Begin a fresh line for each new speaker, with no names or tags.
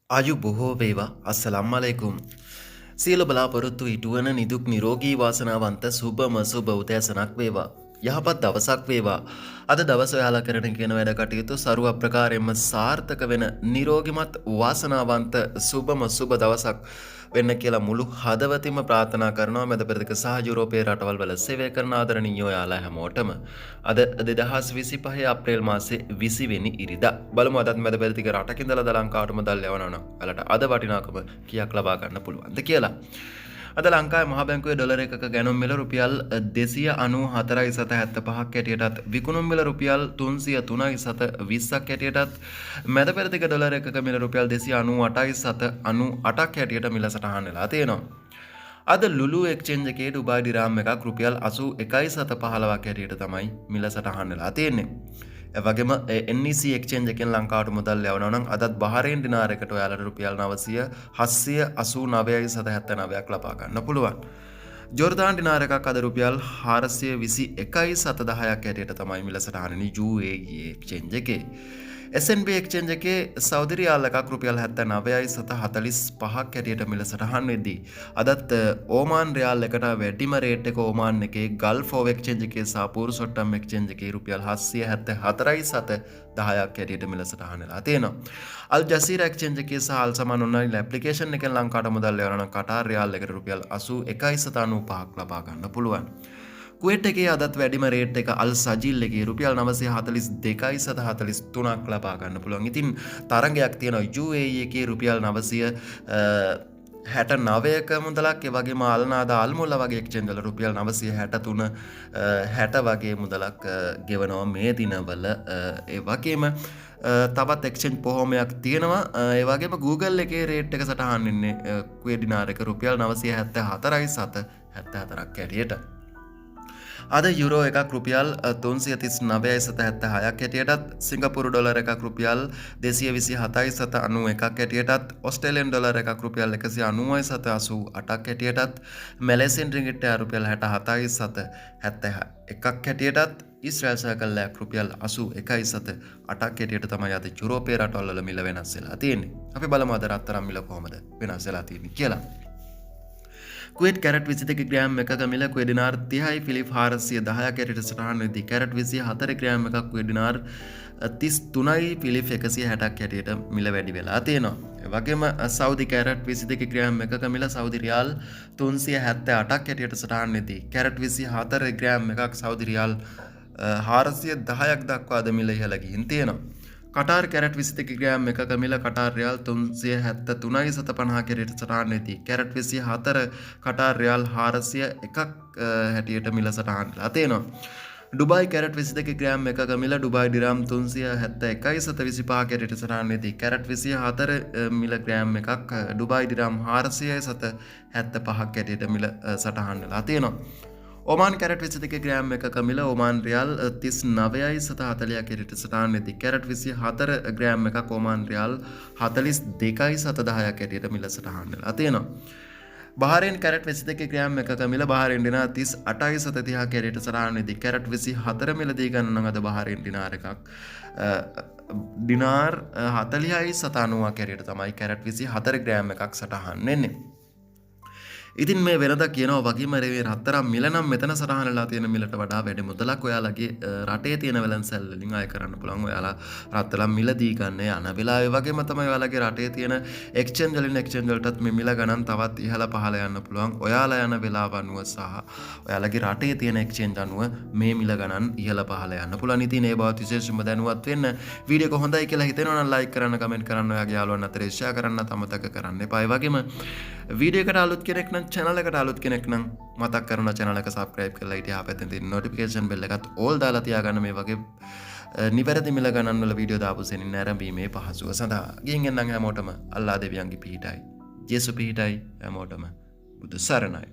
ආයු බොහෝ වේවා අස්සලාම් අලයිකුම්. සියලු බලාපොරොත්තු ඉටුවන නිදුක් නිරෝගී වාසනාවන්ත සුබම සුබ උදෑසනක් වේවා. යහපත් දවසක් වේවා. අද දවස ඔයාලා කරන කියන වැඩ කටයුතු ਸਰව ප්‍රකාරයෙන්ම සාර්ථක වෙන නිරෝගිමත් වාසනාවන්ත සුබම සුබ දවසක් වෙන්න කියලා මුළු හදවතින්ම ප්‍රාර්ථනා කරනවා. මැද පෙරදිග සහ යුරෝපයේ රටවල් වල සේවය කරන ආදරණීය ඔයාලා හැමෝටම. අද 2025 අප්‍රේල් මාසේ 20 වෙනි ඉරිදා. බලමු අදත් මැද පෙරදිග රටක ඉඳලා ලංකාවටම දල් යවනවා නම් ඔයාලට අද වටිනාකම කීයක් ලබා ගන්න පුළුවන්ද කියලා. අද ලංකාවේ මහ බැංකුවේ ඩොලර් එකක ගැනුම් මිල රුපියල් 294.75ක් හැටියටත් විකුණුම් මිල රුපියල් 303.20ක් හැටියටත් මැද පෙරදිග ඩොලර් එකක මිල රුපියල් 298.98ක් හැටියට මිල සටහන් වෙලා තියෙනවා. අද ලුලු එක්ස්චේන්ජ් එකේ ඩුබායි දිරාම් එකක් රුපියල් 81.15ක් හැටියට තමයි මිල සටහන් වෙලා තියෙන්නේ. එවැගේම NEC එක්ස්චේන්ජ් එකෙන් ලංකාවට මුදල් යවනවා නම් අදත් බහරේන් දිනාර එකට ඔයාලට රුපියල් 789.79ක් ලබා ගන්න පුළුවන්. ජෝර්දාන් දිනාර එකක් අද රුපියල් 421.10ක් හැටියට තමයි මිල සටහනේ UAE එක්ස්චේන්ජ් එකේ. SNB එක්ස්චේන්ජ් එකේ සෞදි රියාල් එකක් රුපියල් 79.45ක් හැටියට මිල සටහන් වෙද්දී අදත් ඕමාන් රියාල් එකට වැඩිම රේට් එක ඕමාන් එකේ ගල්ෆ් ඕව් එක්ස්චේන්ජ් එකේ සහ පූර්සොට්ටම් එක්ස්චේන්ජ් එකේ රුපියල් 774.10ක් හැටියට මිල සටහන් වෙලා තියෙනවා. අල් ජසීරා එක්ස්චේන්ජ් එකේ සහ අල් සමාන් ඔන්ලයින් ඇප්ලිකේෂන් එකෙන් ලංකාවට මුදල් යවනවා නම් කටාර් රියාල් එකට රුපියල් 81.95ක් ලබා ගන්න පුළුවන්. කුවේට් එකේ අදත් වැඩිම රේට් එක අල් සජීල් එකේ රුපියල් 942.43ක් ලබා ගන්න පුළුවන්. ඉතින් තරංගයක් තියෙනවා UAE එකේ රුපියල් 969ක මුදලක්, ඒ වගේම අල්නාදා අල්මුල්ලා වගේ එක්ස්චේන්ජ් වල රුපියල් 963.60 වගේ මුදලක් ගෙවනවා මේ දිනවල. ඒ වගේම තවත් එක්ස්චේන්ජ් පොහොමයක් තියෙනවා. ඒ වගේම Google එකේ රේට් එක සටහන් වෙන්නේ කුවේට් දිනාර එක රුපියල් 974.74ක් හැටියට. අද යුරෝ එකක් රුපියල් 339.76ක් හැටියටත්, සිංගප්පූරු ඩොලර් එකක් රුපියල් 227.91ක් හැටියටත්, ඕස්ට්‍රේලියානු ඩොලර් එකක් රුපියල් 190.88ක් හැටියටත්, මැලේසියන් රින්ගිට් එක රුපියල් 67.71ක් හැටියටත්, ඊශ්‍රායල් සර්කල් එකක් රුපියල් 81.8ක් හැටියට තමයි අද යුරෝපයේ රටවල් වල මිල වෙනස් වෙලා තියෙන්නේ. අපි බලමු අද රත්තරන් මිල කොහොමද වෙනස් වෙලා තියෙන්නේ කියලා. කුවේට් කැරට් 22 ග්‍රෑම් එකක මිල කුවේට් දිනාර් 30යි ෆිලිප් 410ක් හැටියට සටහන් වෙද්දී කැරට් 24 ග්‍රෑම් එකක් කුවේට් දිනාර් 33යි ෆිලිප් 160ක් හැටියට මිල වැඩි වෙලා තියෙනවා. ඒ වගේම සෞදි කැරට් 22 ග්‍රෑම් එකක මිල සෞදි රියාල් 378ක් හැටියට සටහන් වෙද්දී කැරට් 24 ග්‍රෑම් එකක් සෞදි රියාල් 410ක් දක්වා අද මිල ඉහළ ගිහින් තියෙනවා. කටාර් කැරට් 22 ග්‍රෑම් එකක මිල කටාර් රියාල් 373.50 හැටියට සටහන් වෙදී කැරට් 24 කටාර් රියාල් 401ක් හැටියට මිල සටහන් වෙලා තියෙනවා. ඩුබායි කැරට් 22 ග්‍රෑම් එකක මිල ඩුබායි දිරාම් 371.25 හැටියට සටහන් වෙදී කැරට් 24 මිල ග්‍රෑම් එකක් ඩුබායි දිරාම් 475ක් හැටියට මිල සටහන් වෙලා තියෙනවා. ඔමාන් කැරට් 22 ග්‍රෑම් එකක මිල ඔමාන් රියාල් 39.40ක් හැටියට සටහන් වෙදී කැරට් 24 ග්‍රෑම් එකක් ඔමාන් රියාල් 42.70ක් හැටියට මිල සටහන් වෙලා තියෙනවා. බහරේන් කැරට් 22 ග්‍රෑම් එකක මිල බහරේන් දිනාර 38.30ක් හැටියට සටහන් වෙදී කැරට් 24 මිලදී ගන්න නම් අද බහරේන් දිනාර එකක් දිනාර් 40.90ක් හැටියට තමයි කැරට් 24 ග්‍රෑම් එකක් සටහන් වෙන්නේ. ඉතින් මේ වෙනදා කියනවා වගේම මේ රත්තරන් මිල නම් මෙතන සටහන් වෙලා තියෙන මිලට වඩා වැඩි මුදලක් ඔයාලගේ රටේ තියෙන වෙළඳසැල් වලින් ආය කරන්න පුළුවන්. ඔයාලා රත්තරන් මිල දී ගන්න යන වෙලාවේ වගේම තමයි ඔයාලගේ රටේ තියෙන එක්ස්චේන්ජ් වලින් එක්ස්චේන්ජ් වලටත් මේ මිල ගණන් තවත් ඉහළ පහළ යන්න පුළුවන්. ඔයාලා යන වෙලාව අනුව සහ ඔයාලගේ රටේ තියෙන එක්ස්චේන්ජ් අනුව මේ මිල ගණන් ඉහළ පහළ යන්න පුළුවන්. ඉතින් ඒ බවත් විශේෂයෙන්ම දැනුවත් වෙන්න වීඩියෝ එක හොඳයි කියලා හිතෙනවා නම් ලයික් කරන්න, කමෙන්ට් කරන්න, ඔයාගේ යාළුවන් අතරේ ෂෙයා කරන්න අමතක කරන්න එපා. ඒ වගේම වීඩියෝ එකට අලුත් කෙනෙක් නම් channel එකට අලුත් කෙනෙක් නම් මතක් කරනවා channel එක subscribe කරලා හිටියා පැත්තෙන් තියෙන notification bell එකත් all දාලා තියාගන්න මේ වගේ නිවැරදි මිල ගණන් වල වීඩියෝ දාපු සෙනින් නැරඹීමේ පහසුව සඳහා. ගිහින් එන්නම් හැමෝටම අල්ලා දෙවියන්ගේ පිහිටයි. ජේසු පිහිටයි හැමෝටම. බුදු සරණයි.